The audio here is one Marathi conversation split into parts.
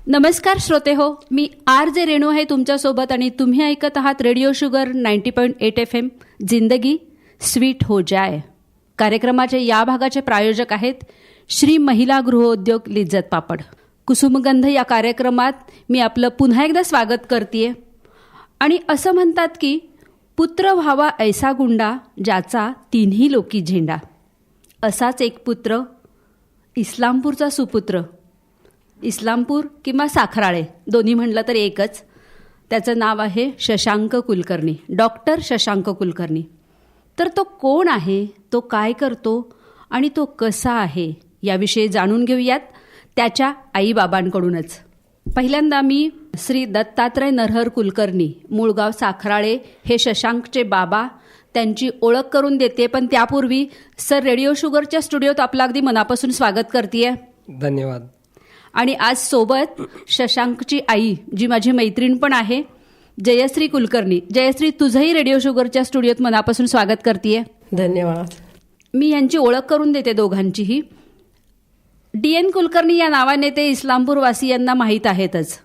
नमस्कार श्रोते हो, मी RJ रेणू आहे तुमच्यासोबत आणि तुम्ही ऐकत आहात रेडिओ शुगर 90.8 FM जिंदगी स्वीट हो जाय. कार्यक्रमाचे या भागाचे प्रायोजक आहेत श्री महिला गृहोद्योग लिज्जत पापड. कुसुमगंध या कार्यक्रमात मी आपलं पुन्हा एकदा स्वागत करते. आणि असं म्हणतात की पुत्र व्हावा ऐसा गुंडा ज्याचा तिन्ही लोकी झेंडा. असाच एक पुत्र, इस्लामपूरचा सुपुत्र. इस्लामपूर किंवा साखराळे दोन्ही म्हटलं तर एकच. त्याचं नाव आहे शशांक कुलकर्णी, डॉक्टर शशांक कुलकर्णी. तर तो कोण आहे, तो काय करतो आणि तो कसा आहे याविषयी जाणून घेऊयात त्याच्या आईबाबांकडूनच. पहिल्यांदा मी श्री दत्तात्रय नरहर कुलकर्णी, मूळगाव साखराळे, हे शशांकचे बाबा, त्यांची ओळख करून देते. पण त्यापूर्वी सर, रेडिओ शुगरच्या स्टुडिओत आपलं अगदी मनापासून स्वागत करते. धन्यवाद. आणि आज सोबत शशांकची आई, जी माझी मैत्रीण पण आहे, जयश्री कुलकर्णी. जयश्री, तुझंही रेडिओ शुगरच्या स्टुडिओत मनापासून स्वागत करते. धन्यवाद. मी यांची ओळख करून देते दोघांचीही. DN कुलकर्णी या नावाने ते इस्लामपूरवासियांना माहीत आहेतच.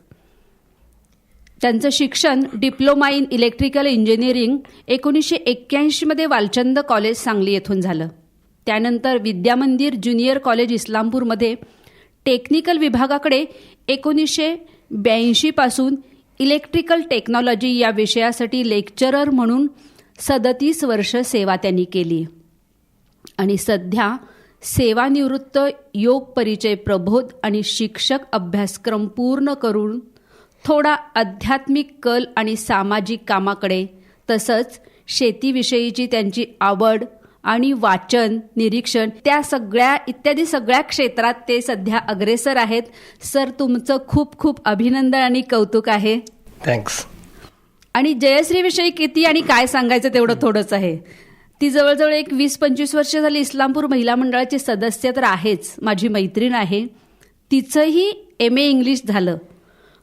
त्यांचं शिक्षण diploma in electrical engineering 1981 Walchand college Sangli येथून झालं. त्यानंतर विद्यामंदिर ज्युनियर कॉलेज इस्लामपूरमध्ये टेक्निकल विभागाकडे 1982 पासून इलेक्ट्रिकल टेक्नॉलॉजी या विषयासाठी लेक्चरर म्हणून 37 वर्ष सेवा त्यांनी केली. आणि सध्या सेवानिवृत्त योग परिचय प्रबोध आणि शिक्षक अभ्यासक्रम पूर्ण करून थोडा आध्यात्मिक कल आणि सामाजिक कामाकडे, तसंच शेतीविषयीची त्यांची आवड आणि वाचन, निरीक्षण, त्या सगळ्या इत्यादी सगळ्या क्षेत्रात ते सध्या अग्रेसर आहेत. सर, तुमचं खूप खूप अभिनंदन आणि कौतुक आहे. थँक्स. आणि जयश्रीविषयी किती आणि काय सांगायचं तेवढं थोडंच आहे. ती जवळजवळ एक 20-25 वर्ष झाली इस्लामपूर महिला मंडळाची सदस्य तर आहेच, माझी मैत्रीण आहे. तिचंही MA इंग्लिश झालं.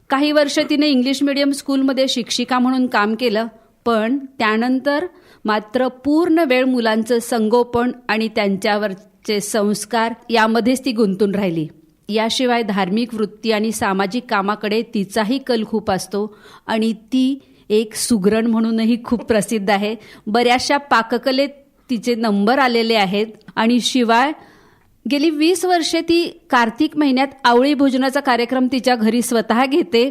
काही वर्ष तिने इंग्लिश मीडियम स्कूलमध्ये शिक्षिका म्हणून काम केलं. पण त्यानंतर मात्र पूर्ण वेळ मुलांचं संगोपन आणि त्यांच्यावरचे संस्कार यामध्येच ती गुंतून राहिली. याशिवाय धार्मिक वृत्ती आणि सामाजिक कामाकडे तिचाही कल खूप असतो. आणि ती एक सुगरण म्हणूनही खूप प्रसिद्ध आहे. बऱ्याचशा पाककलेत तिचे नंबर आलेले आहेत. आणि शिवाय गेली 20 वर्षे ती कार्तिक महिन्यात आवळी भोजनाचा कार्यक्रम तिच्या घरी स्वतः घेते.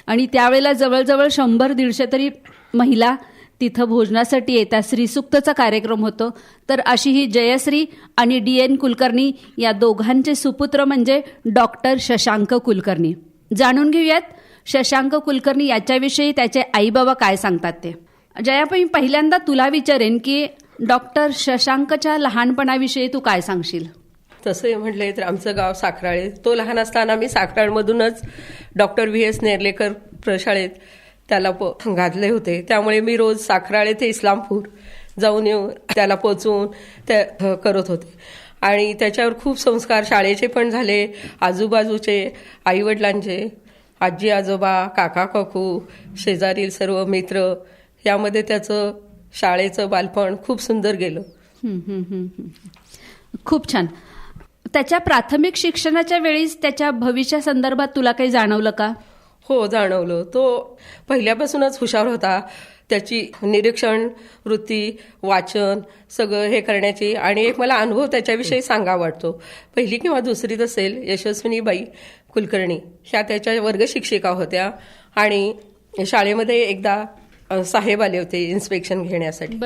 आणि त्यावेळेला जवळजवळ 100-150 तरी महिला तिथं भोजनासाठी येतात. श्रीसूक्तचा कार्यक्रम होतो. तर अशी ही जयश्री आणि DN कुलकर्णी या दोघांचे सुपुत्र म्हणजे डॉक्टर शशांक कुलकर्णी. जाणून घेऊयात शशांक कुलकर्णी याच्याविषयी त्याचे आईबाबा काय सांगतात ते. जया, पहिल्यांदा तुला विचारेन की डॉक्टर शशांकच्या लहानपणाविषयी तू काय सांगशील. तसं म्हटलं तर आमचं गाव साखराळे. तो लहान असताना मी साखराळमधूनच डॉक्टर VS नेर्लेकर प्रशाळेत त्याला घातले होते. त्यामुळे मी रोज साखराळे ते इस्लामपूर जाऊन येऊन त्याला पोचवून ते करत होते. आणि त्याच्यावर खूप संस्कार शाळेचे पण झाले, आजूबाजूचे, आईवडिलांचे, आजी आजोबा, काका काकू, शेजारील सर्व मित्र, यामध्ये त्याचं शाळेचं बालपण खूप सुंदर गेलं. खूप छान. त्याच्या प्राथमिक शिक्षणाच्या वेळीच त्याच्या भविष्यासंदर्भात तुला काही जाणवलं का. हो, जाणवलं. तो पहिल्यापासूनच हुशार होता. त्याची निरीक्षण वृत्ती, वाचन सगळं हे करण्याची. आणि एक मला अनुभव त्याच्याविषयी सांगा वाटतो. पहिली किंवा दुसरीत असेल, यशस्विनीबाई कुलकर्णी ह्या त्याच्या वर्ग शिक्षिका होत्या. आणि शाळेमध्ये एकदा साहेब आले होते इन्स्पेक्शन घेण्यासाठी.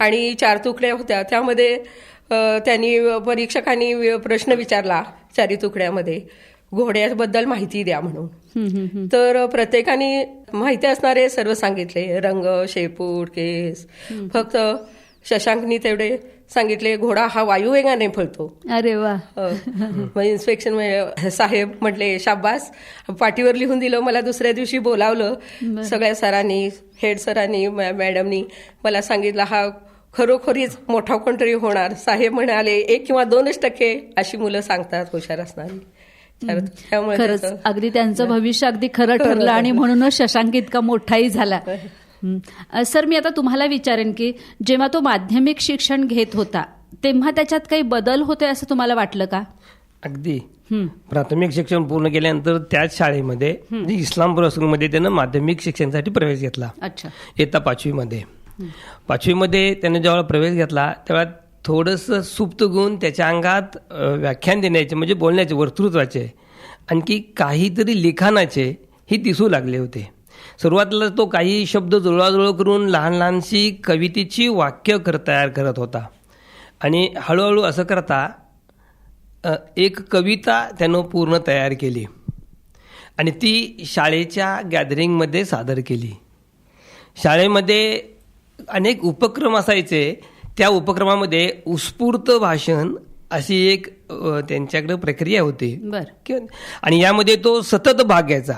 आणि 4 तुकड्या होत्या. त्यामध्ये त्यांनी परीक्षकांनी प्रश्न विचारला 4 तुकड्यामध्ये, घोड्याबद्दल माहिती द्या म्हणून. तर प्रत्येकाने माहिती असणारे सर्व सांगितले, रंग, शेपूट, केस. फक्त शशांकनी तेवढे सांगितले, घोडा हा वायुवेगाने पळतो. अरे वा. इन्स्पेक्शन साहेब म्हटले शाबास. पाठीवर लिहून दिलं. मला दुसऱ्या दिवशी बोलावलं. सगळ्या सरांनी, हेड सरांनी, मॅडमनी मला सांगितलं हा खरोखरीच मोठा कोणतरी होणार. साहेब म्हणाले 1 किंवा 2% अशी मुलं सांगतात हुशार असणारी. खरंच अगदी त्यांचं भविष्य अगदी खरं ठरलं आणि म्हणूनच शशांक इतका मोठाही झाला. सर, मी आता तुम्हाला विचारेन की जेव्हा तो माध्यमिक शिक्षण घेत होता तेव्हा त्याच्यात काही बदल होते असं तुम्हाला वाटलं का. अगदी हं. प्राथमिक शिक्षण पूर्ण केल्यानंतर त्याच शाळेमध्ये म्हणजे इस्लामपूर हायस्कूलमध्ये त्यानं माध्यमिक शिक्षणासाठी प्रवेश घेतला. अच्छा. इयत्ता 5वीमध्ये. 5वीमध्ये त्याने जेव्हा प्रवेश घेतला तेव्हा थोडंसं सुप्त गुण त्याच्या अंगात व्याख्यान देण्याचे म्हणजे बोलण्याचे वक्तृत्वाचे आणखी काहीतरी लिखाणाचे ही दिसू लागले होते. सुरुवातीला तो काही शब्द जुळवाजुळव करून लहान लहानशी कवितेची वाक्य तयार करत होता आणि हळूहळू असं करता एक कविता त्यानं पूर्ण तयार केली आणि ती शाळेच्या गॅदरिंगमध्ये सादर केली. शाळेमध्ये अनेक उपक्रम असायचे. त्या उपक्रमामध्ये उत्स्फूर्त भाषण अशी एक त्यांच्याकडे प्रक्रिया होती. बर. आणि यामध्ये तो सतत भाग घ्यायचा.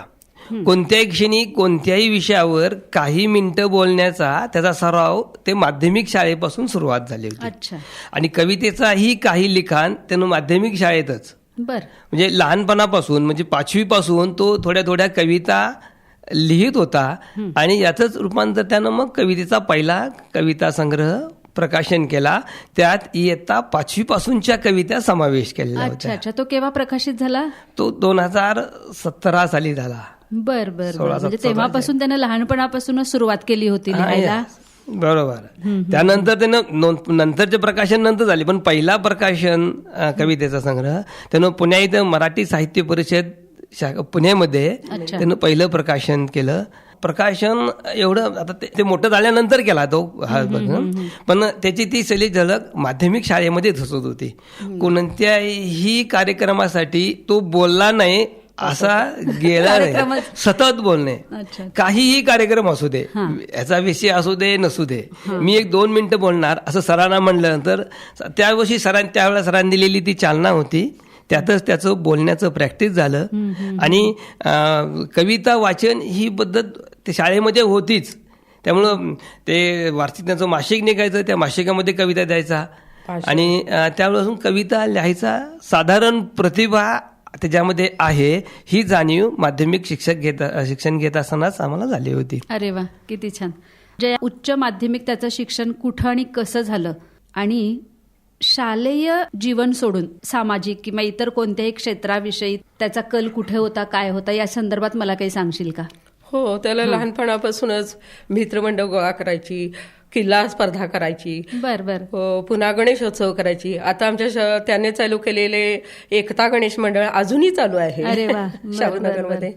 कोणत्याही क्षणी कोणत्याही विषयावर काही मिनिटं बोलण्याचा त्याचा सराव ते माध्यमिक शाळेपासून सुरुवात झाली होती. अच्छा. आणि कवितेचाही काही लिखाण त्यानं माध्यमिक शाळेतच बर. म्हणजे लहानपणापासून म्हणजे 5वीपासून तो थोड्या थोड्या कविता लिहित होता आणि याचंच रूपांतर त्यानं मग कवितेचा पहिला कविता संग्रह प्रकाशन केला. त्यात इयत्ता 5वीपासूनच्या कविता समावेश केलेल्या अच्छा. होत्या. अच्छा. तो केव्हा प्रकाशित झाला? तो 2017 साली झाला. बर बर. 16, म्हणजे 17 तेव्हापासून त्यानं लहानपणापासूनच सुरुवात केली होती लिहायला. बरोबर. त्यानंतर त्यानं नंतरचे प्रकाशन नंतर झाले पण पहिला प्रकाशन कवितेचा संग्रह त्यानं पुण्या इथं मराठी साहित्य परिषद पुण्यामध्ये त्यानं पहिलं प्रकाशन केलं. प्रकाशन एवढं आता ते मोठं झाल्यानंतर केला तो हा पण त्याची ती सली झलक माध्यमिक शाळेमध्ये दिसत होती. कोणत्याही कार्यक्रमासाठी तो बोलला नाही असा गेला नाही. सतत बोलणे. काहीही कार्यक्रम असू दे, याचा विषय असू दे नसू दे, मी 1-2 मिनिटं बोलणार असं सरांना म्हणल्यानंतर त्यावेळी त्यावेळेला सरांनी दिलेली ती चालना होती. त्यातच त्याचं बोलण्याचं प्रॅक्टिस झालं आणि कविता वाचन ही पद्धत ते शाळेमध्ये होतीच. त्यामुळं ते वार्षिक त्याचं मासिक निघायचं, त्या मासिकामध्ये कविता द्यायचा आणि त्यावेळेपासून कविता लिहायचा साधारण प्रतिभा त्याच्यामध्ये आहे ही जाणीव माध्यमिक शिक्षण घेत असतानाच आम्हाला झाली होती. अरे वा, किती छान. जे उच्च माध्यमिक त्याचं शिक्षण कुठं आणि कसं झालं आणि शालेय जीवन सोडून सामाजिक किंवा इतर कोणत्याही क्षेत्राविषयी त्याचा कल कुठे होता, काय होता, या संदर्भात मला काही सांगशील का? हो, त्याला लहानपणापासूनच मित्रमंडळ गोळा करायची, किल्ला स्पर्धा करायची. बर बर. पुन्हा गणेशोत्सव करायची. आता आमच्या त्याने चालू केलेले एकता गणेश मंडळ अजूनही चालू आहे. अरे वा. शाहूनगरमध्ये.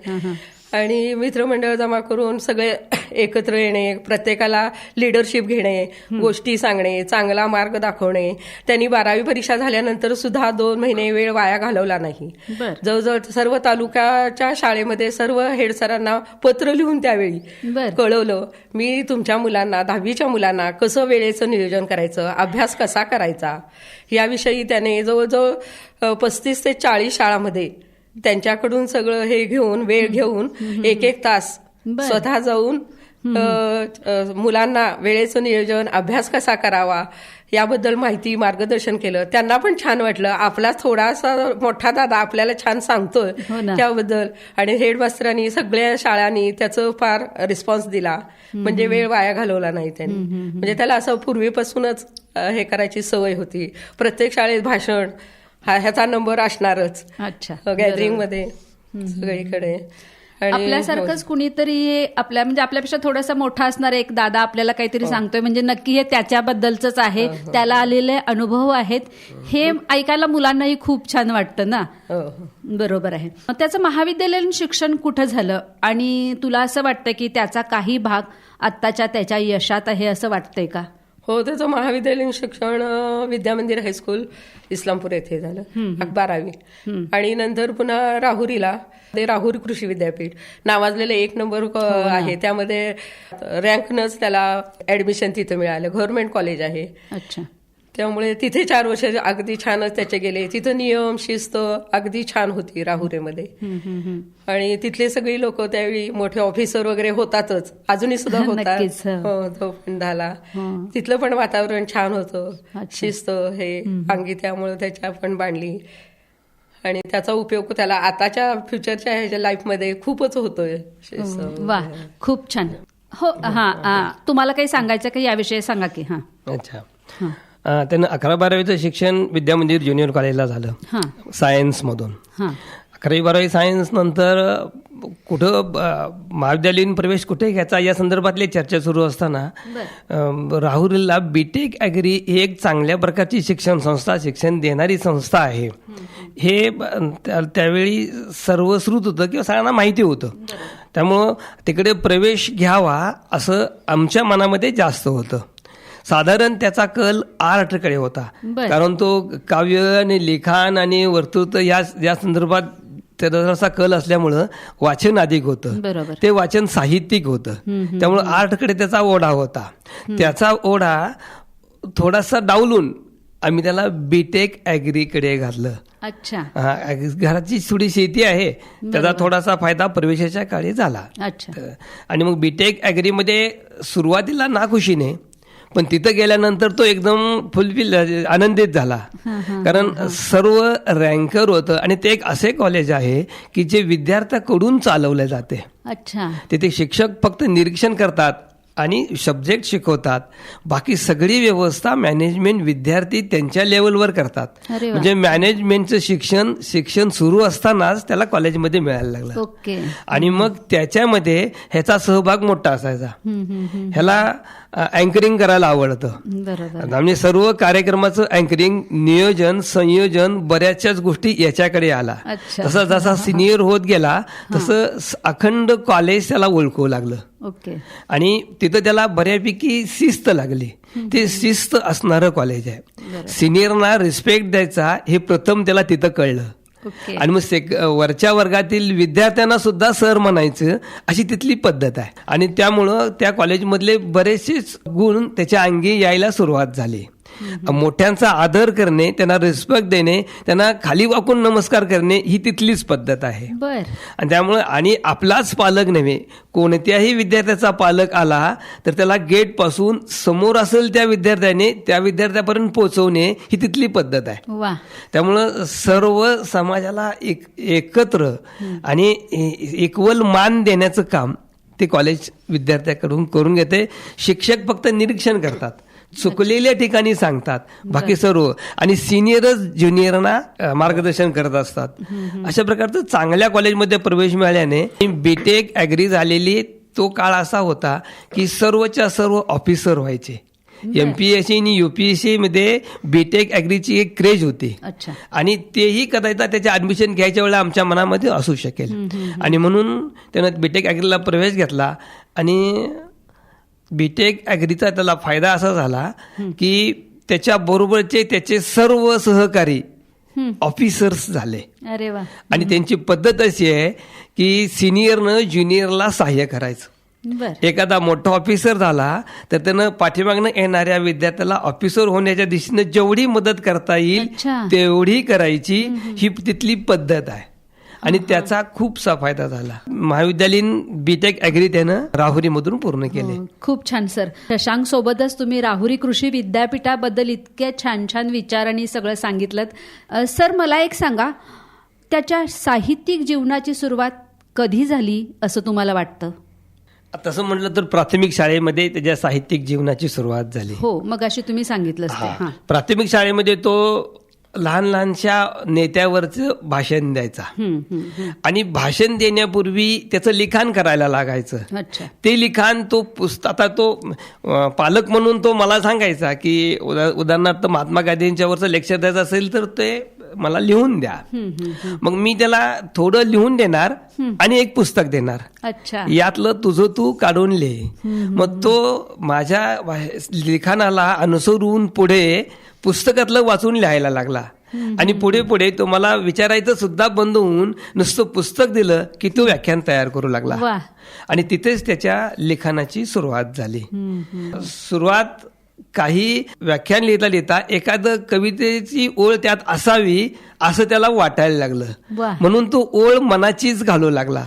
आणि मित्रमंडळ जमा करून सगळे एकत्र येणे, प्रत्येकाला लिडरशिप घेणे, गोष्टी सांगणे, चांगला मार्ग दाखवणे. त्यांनी 12वी परीक्षा झाल्यानंतर सुद्धा 2 महिने वेळ वाया घालवला नाही. जवळजवळ सर्व तालुक्याच्या शाळेमध्ये सर्व हेडसरांना पत्र लिहून त्यावेळी कळवलं, मी तुमच्या मुलांना 10वीच्या मुलांना कसं वेळेचं नियोजन करायचं, अभ्यास कसा करायचा याविषयी त्याने जवळजवळ 35 ते 40 शाळांमध्ये त्यांच्याकडून सगळं हे घेऊन वेळ घेऊन 1-1 तास स्वतः जाऊन मुलांना वेळेचं नियोजन, अभ्यास कसा करावा याबद्दल माहिती, मार्गदर्शन केलं. त्यांना पण छान वाटलं, आपला थोडासा मोठा दादा आपल्याला छान सांगतोय त्याबद्दल. आणि हेडमास्टरांनी सगळ्या शाळांनी त्याचं फार रिस्पॉन्स दिला. म्हणजे वेळ वाया घालवला नाही त्यांनी. म्हणजे त्याला असं पूर्वीपासूनच हे करायची सवय होती. प्रत्येक शाळेत भाषण ह्याचा नंबर असणारच. अच्छा. गॅदरिंग मध्ये सगळीकडे. आपल्यासारखंच कुणीतरी म्हणजे आपल्यापेक्षा थोडासा मोठा असणार एक दादा आपल्याला काहीतरी सांगतोय म्हणजे नक्की हे त्याच्याबद्दलच आहे, त्याला आलेले अनुभव आहेत, हे ऐकायला मुलांनाही खूप छान वाटतं ना. बरोबर आहे. त्याचं महाविद्यालयीन शिक्षण कुठं झालं आणि तुला असं वाटतं की त्याचा काही भाग आत्ताच्या त्याच्या यशात आहे असं वाटतंय का? हो, त्याचं महाविद्यालयीन शिक्षण विद्यामंदिर हायस्कूल इस्लामपूर येथे झालं 12वी. आणि नंतर पुन्हा राहुरीला ते राहुरी कृषी विद्यापीठ नावाजलेलं 1 नंबर आहे, त्यामध्ये रँकनच त्याला ऍडमिशन तिथं मिळालं. गव्हर्नमेंट कॉलेज आहे. अच्छा. त्यामुळे तिथे 4 वर्ष अगदी छानच त्याचे गेले. तिथं नियम शिस्त अगदी छान होती राहुरीमध्ये. आणि तिथले सगळी लोक त्यावेळी मोठे ऑफिसर वगैरे होतातच, अजूनही सुद्धा होतात. तो पण झाला. तिथलं पण वातावरण छान होतं, शिस्त हे अंगी, त्यामुळे त्याच्या पण बांधली. आणि त्याचा उपयोग त्याला आताच्या फ्युचरच्या ह्याच्या लाईफमध्ये खूपच होतोय. वा, खूप छान. हो, तुम्हाला काही सांगायचं का याविषयी सांगा की. अच्छा. त्यानं 11-12वीचं शिक्षण विद्यामंदिर ज्युनियर कॉलेजला झालं हां सायन्समधून. हां 11वी-12वी सायन्स नंतर कुठं महाविद्यालयीन प्रवेश कुठे घ्यायचा या संदर्भातली चर्चा सुरू असताना राहुरीला बीटेक ॲग्री ही एक चांगल्या प्रकारची शिक्षण संस्था, शिक्षण देणारी संस्था आहे हे त्यावेळी सर्वश्रुत होतं किंवा सगळ्यांना माहिती होतं. त्यामुळं तिकडे प्रवेश घ्यावा असं आमच्या मनामध्ये जास्त होतं. साधारण त्याचा कल आर्टकडे होता, कारण तो काव्य आणि लिखाण आणि वक्तृत्व या संदर्भात त्याचा कल असल्यामुळं वाचन अधिक होतं, ते वाचन साहित्यिक होतं. त्यामुळं आर्टकडे त्याचा ओढा होता. त्याचा ओढा थोडासा डावलून आम्ही त्याला बीटेक ॲग्रीकडे घातलं. अच्छा. घराची थोडी शेती आहे, त्याचा थोडासा फायदा प्रवेशाच्या काळी झाला. आणि मग बीटेक ॲग्रीमध्ये सुरुवातीला नाखुशीने, पण तिथं गेल्यानंतर तो एकदम फुलफिल आनंदित झाला, कारण सर्व रँकर होतं आणि ते एक असे कॉलेज आहे की जे विद्यार्थ्याकडून चालवले जाते. अच्छा. तिथे शिक्षक फक्त निरीक्षण करतात आणि सब्जेक्ट शिकवतात, बाकी सगळी व्यवस्था मॅनेजमेंट विद्यार्थी त्यांच्या लेवलवर करतात. म्हणजे मॅनेजमेंटचं शिक्षण सुरू असतानाच त्याला कॉलेजमध्ये मिळायला लागलं. आणि मग त्याच्यामध्ये ह्याचा सहभाग मोठा असायचा. ह्याला अँकरिंग करायला आवडतं. म्हणजे सर्व कार्यक्रमाचं अँकरिंग, नियोजन, संयोजन बऱ्याचशाच गोष्टी याच्याकडे आला. तसा जसा सिनियर होत गेला तसं अखंड कॉलेज त्याला ओळखू लागलं. आणि तिथं त्याला बऱ्यापैकी शिस्त लागली. ते शिस्त असणारं कॉलेज आहे. सिनियरना रिस्पेक्ट द्यायचा हे प्रथम त्याला तिथं कळलं. आणि मग वरच्या वर्गातील विद्यार्थ्यांना सुद्धा सर म्हणायचं अशी तिथली पद्धत आहे. आणि त्यामुळं त्या कॉलेजमधले बरेचसेच गुण त्याच्या अंगी यायला सुरुवात झाली. मोठ्यांचा आदर करणे, त्यांना रिस्पेक्ट देणे, त्यांना खाली वाकून नमस्कार करणे ही तिथलीच पद्धत आहे. आणि त्यामुळे आणि आपलाच पालक नव्हे, कोणत्याही विद्यार्थ्याचा पालक आला तर त्याला गेट पासून समोर असेल त्या विद्यार्थ्याने त्या विद्यार्थ्यापर्यंत पोहोचवणे ही तिथली पद्धत आहे. त्यामुळं सर्व समाजाला एकत्र आणि इक्वल मान देण्याचं काम ते कॉलेज विद्यार्थ्याकडून करून घेते. शिक्षक फक्त निरीक्षण करतात, चुकलेल्या ठिकाणी सांगतात, बाकी सर्व आणि सिनियरच ज्युनियरना मार्गदर्शन करत असतात. अशा प्रकारचं चांगल्या कॉलेजमध्ये प्रवेश मिळाल्याने बीटेक ॲग्री झालेली तो काळ असा होता की सर्वच्या सर्व ऑफिसर व्हायचे. MPSC आणि UPSC मध्ये बीटेक ॲग्रीची एक क्रेज होती. आणि तेही कदाचित त्याचे ऍडमिशन घ्यायच्या वेळेला आमच्या मनामध्ये असू शकेल. आणि म्हणून त्यानं बीटेक ॲग्रीला प्रवेश घेतला. आणि बीटेक ॲग्रीचा त्याला फायदा असा झाला की त्याच्याबरोबरचे त्याचे सर्व सहकारी ऑफिसर्स झाले. आणि त्यांची पद्धत अशी आहे की सिनियरनं ज्युनियरला सहाय्य करायचं. एखादा मोठा ऑफिसर झाला तर त्यानं पाठीमागनं येणाऱ्या विद्यार्थ्याला ऑफिसर होण्याच्या दिशेनं जेवढी मदत करता येईल तेवढी करायची ही तिथली पद्धत आहे. आणि त्याचा खूपसा फायदा झाला. महाविद्यालयीन बीटेक ॲग्री त्यानं राहुरीमधून पूर्ण केले. खूप छान सर. शशांक सोबतच तुम्ही राहुरी कृषी विद्यापीठाबद्दल इतके छान छान विचार आणि सगळं सांगितलं. सर मला एक सांगा, त्याच्या साहित्यिक जीवनाची सुरुवात कधी झाली असं तुम्हाला वाटतं? तसं म्हटलं तर प्राथमिक शाळेमध्ये त्याच्या साहित्यिक जीवनाची सुरुवात झाली. हो, मग अशी तुम्ही सांगितलं. प्राथमिक शाळेमध्ये तो लहान लहानशा नेत्यावरचं भाषण द्यायचा. आणि भाषण देण्यापूर्वी त्याचं लिखाण करायला लागायचं. ते लिखाण तो आता तो पालक म्हणून तो मला सांगायचा की उदाहरणार्थ महात्मा गांधींच्यावरचं लेक्चर द्यायचं असेल तर ते मला लिहून द्या. मग मी त्याला थोडं लिहून देणार आणि एक पुस्तक देणार, यातलं तुझं तू काढून लिह. मग तो माझ्या लिखाणाला अनुसरून पुढे पुस्तकातलं वाचून लिहायला लागला. आणि पुढे पुढे तो मला विचारायचं सुद्धा बंद होऊन नुसतं पुस्तक दिलं की तो व्याख्यान तयार करू लागला. आणि तिथेच त्याच्या लिखाणाची सुरुवात झाली. सुरुवात काही व्याख्यान लिहिता लिहिता एखादं कवितेची ओळ त्यात असावी असं त्याला वाटायला लागलं. म्हणून तो ओळ मनाचीच घालू लागला.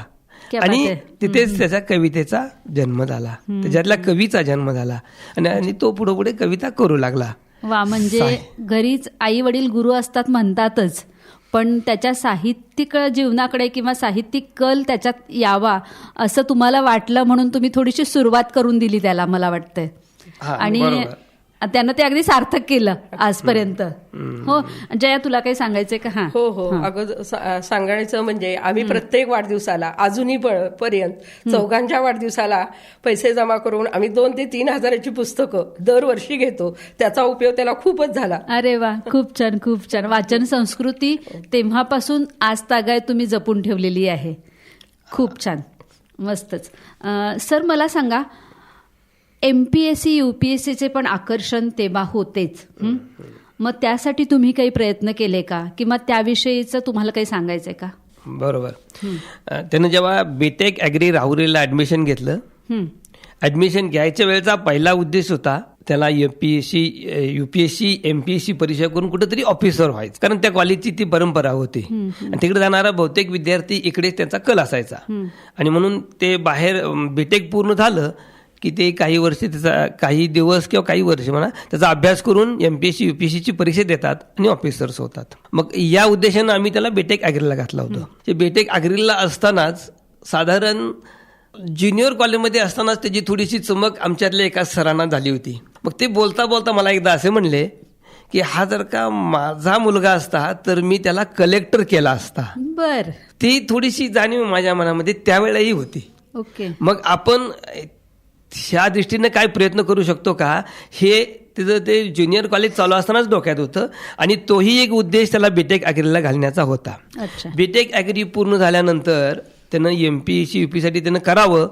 आणि तिथेच त्याच्या कवितेचा जन्म झाला, त्याच्यातल्या कवीचा जन्म झाला. आणि तो पुढे पुढे कविता करू लागला. म्हणजे घरीच आई वडील गुरु असतात म्हणतातच, पण त्याच्या साहित्यिक जीवनाकडे किंवा साहित्यिक कल त्याच्यात यावा असं तुम्हाला वाटलं म्हणून तुम्ही थोडीशी सुरुवात करून दिली त्याला, मला वाटतंय. आणि त्यानं ते अगदी सार्थक केलं आजपर्यंत. हो, जया तुला काही सांगायचंय का? हा हो अगं सांगायचं म्हणजे आम्ही प्रत्येक वाढदिवसाला अजूनही पर्यंत चौघांच्या वाढदिवसाला पैसे जमा करून आम्ही 2,000 ते 3,000ची पुस्तकं दरवर्षी घेतो. त्याचा उपयोग त्याला खूपच झाला. अरे वा, खूप छान खूप छान. वाचन संस्कृती तेव्हापासून आज तागायत तुम्ही जपून ठेवलेली आहे. खूप छान, मस्तच. सर मला सांगा, MPSC UPSCचे पण आकर्षण तेव्हा होतेच, मग त्यासाठी तुम्ही काही प्रयत्न केले का, किंवा त्याविषयीचं तुम्हाला काही सांगायचंय का? बरोबर. त्यानं जेव्हा बीटेक ॲग्री राहुरीला ॲडमिशन घेतलं, ॲडमिशन घ्यायच्या वेळेचा पहिला उद्देश होता त्याला UPSC MPSC परीक्षा करून कुठेतरी ऑफिसर व्हायचं, कारण त्या कॉलेजची ती परंपरा होती. आणि तिकडे जाणारा बहुतेक विद्यार्थी इकडेच त्यांचा कल असायचा. आणि म्हणून ते बाहेर बीटेक पूर्ण झालं की ते काही दिवस किंवा काही वर्ष म्हणा त्याचा अभ्यास करून MPSC UPSCची परीक्षा देतात आणि ऑफिसर्स होतात. मग या उद्देशानं आम्ही त्याला बीटेक ॲग्रीला घातलं होतं. ते बीटेक ॲग्रीला असतानाच साधारण ज्युनियर कॉलेजमध्ये असतानाच त्याची थोडीशी चमक आमच्यातल्या एका सरांना झाली होती. मग ते बोलता बोलता मला एकदा असे म्हणले की हा जर का माझा मुलगा असता तर मी त्याला कलेक्टर केला असता. बर. ती थोडीशी जाणीव माझ्या मनामध्ये त्यावेळेलाही होती. ओके. मग आपण ह्या दृष्टीनं काय प्रयत्न करू शकतो का, हे तिचं ते ज्युनियर कॉलेज चालू असतानाच डोक्यात होतं. आणि तोही एक उद्देश त्याला बीटेक ॲग्रीला घालण्याचा होता. बीटेक ॲग्री पूर्ण झाल्यानंतर त्यानं MPSC UPSCसाठी त्यानं करावं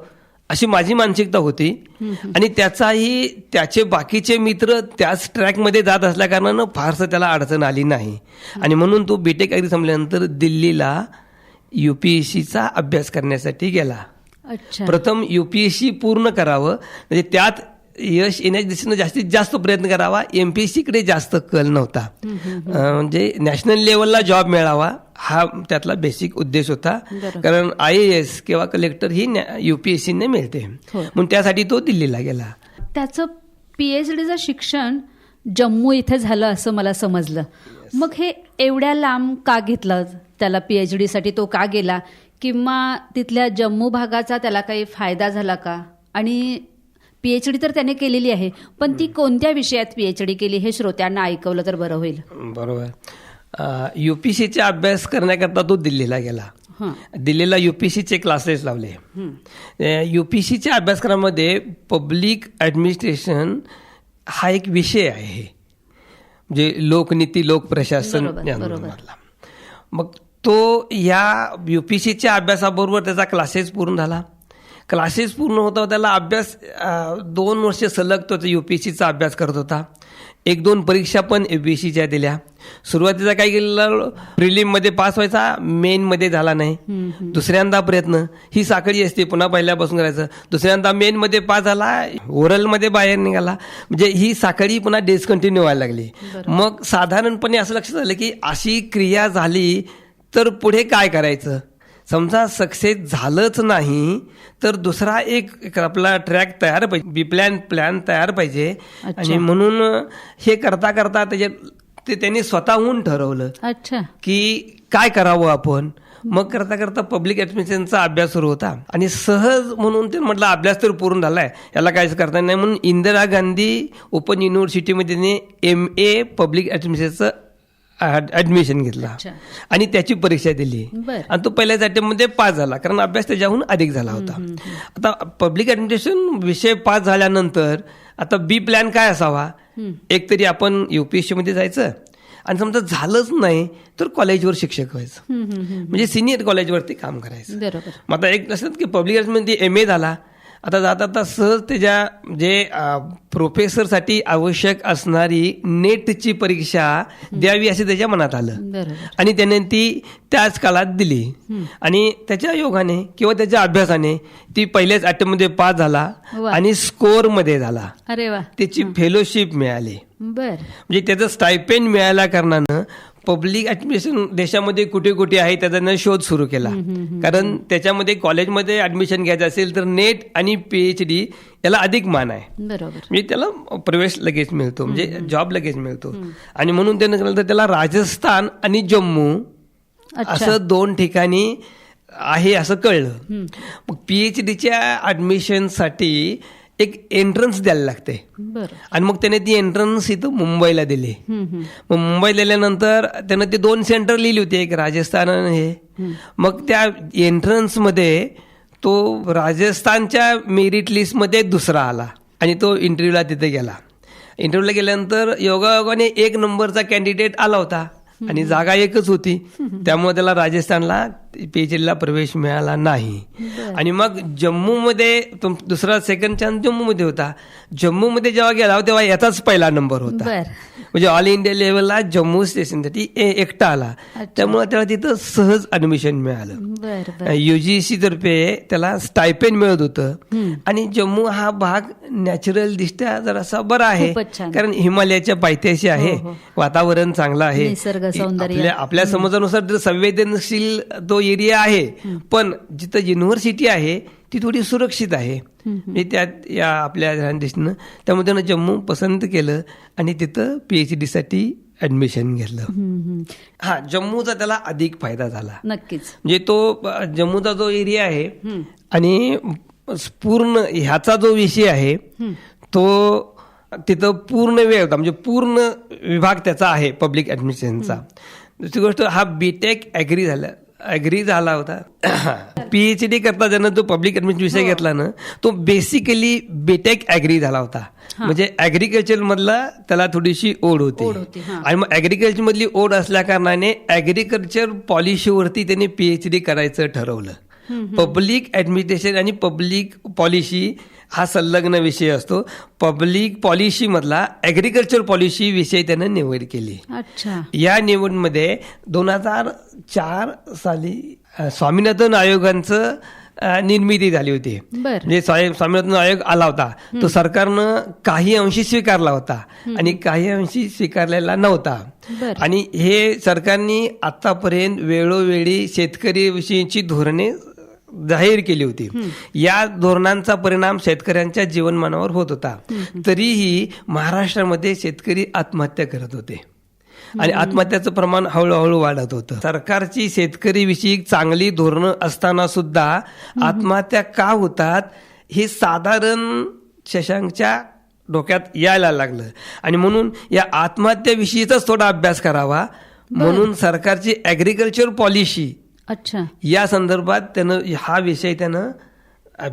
अशी माझी मानसिकता होती. आणि त्याचे बाकीचे मित्र त्याच ट्रॅकमध्ये जात असल्या कारणानं फारसं त्याला अडचण आली नाही. आणि म्हणून तो बीटेक ॲग्री संपल्यानंतर दिल्लीला UPSCचा अभ्यास करण्यासाठी गेला. प्रथम UPSC पूर्ण करावं, म्हणजे त्यात यश येण्याच्या दिशेनं जास्तीत जास्त प्रयत्न करावा. MPSCकडे जास्त कल नव्हता. म्हणजे नॅशनल लेवलला जॉब मिळावा हा त्यातला बेसिक उद्देश होता. कारण IAS किंवा कलेक्टर ही UPSCने मिळते, म्हणून त्यासाठी तो दिल्लीला गेला. त्याचं PhDचं शिक्षण जम्मू इथे झालं असं मला समजलं. मग हे एवढ्या लांब का घेतलं त्याला PhDसाठी? तो का गेला, किंवा तिथल्या जम्मू भागाचा त्याला काही फायदा झाला का? आणि PhD तर त्याने केलेली आहे, पण ती कोणत्या विषयात PhD केली हे श्रोत्यांना ऐकवलं तर बरं होईल. बरोबर. UPSCचा अभ्यास करण्याकरता तो दिल्लीला गेला. दिल्लीला UPSCचे क्लासेस लावले. UPSCच्या अभ्यासक्रमामध्ये पब्लिक ॲडमिनिस्ट्रेशन हा एक विषय आहे, म्हणजे लोकनीती लोकप्रशासन यामधला. मग तो या UPSCच्या अभ्यासाबरोबर त्याचा क्लासेस पूर्ण झाला. क्लासेस पूर्ण होता त्याला अभ्यास 2 वर्ष सलग तो UPSCचा अभ्यास करत होता. 1-2 परीक्षा पण UPSCच्या दिल्या. सुरुवातीचा काय केलं, प्रिलिममध्ये पास व्हायचा, मेनमध्ये झाला नाही. दुसऱ्यांदा प्रयत्न, ही साखळी असते, पुन्हा पहिल्यापासून करायचं. दुसऱ्यांदा मेनमध्ये पास झाला, ओरलमध्ये बाहेर निघाला, म्हणजे ही साखळी पुन्हा डिस्कंटिन्यू व्हायला लागली. मग साधारणपणे असं लक्षात आलं की अशी क्रिया झाली तर पुढे काय करायचं. समजा सक्सेस झालंच नाही तर दुसरा एक आपला ट्रॅक तयार पाहिजे, प्लॅन तयार पाहिजे. आणि म्हणून हे करता करता ते त्यांनी स्वतःहून ठरवलं की काय करावं आपण. मग करता करता पब्लिक ॲडमिनिस्ट्रेशनचा अभ्यास सुरू होता. आणि सहज म्हणून ते म्हटलं अभ्यास तर पूर्ण झालाय, याला काहीच करता नाही, म्हणून इंदिरा गांधी ओपन युनिव्हर्सिटीमध्ये MA पब्लिक ॲडमिनिस्ट्रेशनचं ॲडमिशन घेतला आणि त्याची परीक्षा दिली. आणि तो पहिल्याच अटेम्प्टमध्ये पास झाला, कारण अभ्यास त्याच्याहून अधिक झाला होता. आता पब्लिक ॲडमिनिस्ट्रेशन विषय पास झाल्यानंतर आता बी प्लॅन काय असावा. एक तरी आपण UPSCमध्ये जायचं, आणि समजा झालंच नाही तर कॉलेजवर शिक्षक व्हायचं, म्हणजे सिनियर कॉलेजवरती काम करायचं. मग आता एक असं की पब्लिक ॲडमिनिस्ट्रेशनमध्ये MA झाला, आता जाता सहज त्याच्या जे प्रोफेसरसाठी आवश्यक असणारी नेटची परीक्षा द्यावी असे त्याच्या मनात आलं. आणि त्याने ती त्याच काळात दिली. आणि त्याच्या योगाने किंवा त्याच्या अभ्यासाने ती पहिल्याच अटेम्प्टमध्ये पास झाला आणि स्कोअरमध्ये झाला. त्याची फेलोशिप मिळाली. म्हणजे त्याचं स्टायपेंड मिळाल्या कारणानं पब्लिक ॲडमिनिस्ट्रेशन देशामध्ये कुठे कुठे आहे त्याचा शोध सुरू केला. कारण त्याच्यामध्ये कॉलेजमध्ये ॲडमिशन घ्यायचं असेल तर नेट आणि PhD याला अधिक मान आहे. म्हणजे त्याला प्रवेश लगेच मिळतो, म्हणजे जॉब लगेच मिळतो. आणि म्हणून त्यानं केलं तर त्याला राजस्थान आणि जम्मू असं 2 ठिकाणी आहे असं कळलं. मग PhDच्या ॲडमिशनसाठी एक एंट्रन्स द्यायला लागते बरं. आणि मग त्याने ती एंट्रन्स इथं मुंबईला दिली. मग मुंबईला दिल्यानंतर त्यानं ते 2 सेंटर लिहिली होती, एक राजस्थान आणि हे. मग त्या एंट्रन्समध्ये तो राजस्थानच्या मेरिट लिस्टमध्ये दुसरा आला आणि तो इंटरव्ह्यूला तिथे गेला. इंटरव्ह्यूला गेल्यानंतर योगायोगाने 1 नंबरचा कॅन्डिडेट आला होता आणि जागा एकच होती, त्यामुळे त्याला राजस्थानला PhDला प्रवेश मिळाला नाही. आणि मग जम्मूमध्ये दुसरा सेकंड चान्स जम्मूमध्ये होता. जम्मूमध्ये जेव्हा गेला तेव्हा याचाच पहिला नंबर होता. बरं. म्हणजे ऑल इंडिया लेवलला जम्मू स्टेशनसाठी एकटा आला, त्यामुळे त्याला तिथं सहज ॲडमिशन मिळालं. बरं. UGC तर्फे त्याला स्टायपेंड मिळत होतं. आणि जम्मू हा भाग नॅचरल दृष्ट्या जरासा बरा आहे, खूपच छान. कारण हिमालयाच्या पायथ्याशी आहे, वातावरण चांगलं आहे, निसर्ग सौंदर्य. आपल्या समजानुसार जर संवेदनशील तो एरिया आहे, पण जिथं युनिव्हर्सिटी आहे ती थोडी सुरक्षित आहे. म्हणजे त्यात या आपल्या दृष्टीनं त्यामुळे त्यानं जम्मू पसंत केलं आणि तिथं PhDसाठी ॲडमिशन घेतलं. हा, जम्मूचा त्याला अधिक फायदा झाला. नक्कीच. म्हणजे तो जम्मूचा जो एरिया आहे आणि पूर्ण ह्याचा जो विषय आहे तो तिथं पूर्ण वेळ होता, म्हणजे पूर्ण विभाग त्याचा आहे पब्लिक ॲडमिनिस्ट्रेशनचा. दुसरी गोष्ट, हा BTech ॲग्री झाला होता. PhD करता ज्यानं तो पब्लिक ॲडमिनिस्ट्रेशन विषय घेतला ना, तो बेसिकली BTech ॲग्री झाला होता. म्हणजे ॲग्रिकल्चर मधला त्याला थोडीशी ओढ होती. आणि मग ॲग्रिकल्चर मधली ओढ असल्या कारणाने ॲग्रिकल्चर पॉलिसीवरती त्याने PhD करायचं ठरवलं. पब्लिक ॲडमिनिस्ट्रेशन आणि पब्लिक पॉलिसी हा संलग्न विषय असतो. पब्लिक पॉलिसी मधला ॲग्रिकल्चर पॉलिसी विषय त्यानं निवड केली. अच्छा. या निवडमध्ये 2004 साली स्वामीनाथन आयोगांचं निर्मिती झाली होती. म्हणजे स्वामीनाथन आयोग आला होता, तो सरकारनं काही अंशी स्वीकारला होता आणि काही अंशी स्वीकारलेला नव्हता. आणि हे सरकारने आतापर्यंत वेळोवेळी शेतकरी विषयीची धोरणे जाहीर केली होती. या धोरणांचा परिणाम शेतकऱ्यांच्या जीवनमानावर होत होता. तरीही महाराष्ट्रामध्ये शेतकरी आत्महत्या करत होते आणि आत्महत्याचं प्रमाण हळूहळू वाढत होतं. सरकारची शेतकरी विषयी चांगली धोरणं असताना सुद्धा आत्महत्या का होतात हे साधारण शशांकच्या डोक्यात यायला लागलं आणि म्हणून या आत्महत्याविषयीचाच थोडा अभ्यास करावा म्हणून सरकारची ॲग्रिकल्चर पॉलिसी अच्छा या संदर्भात त्यानं हा विषय त्यानं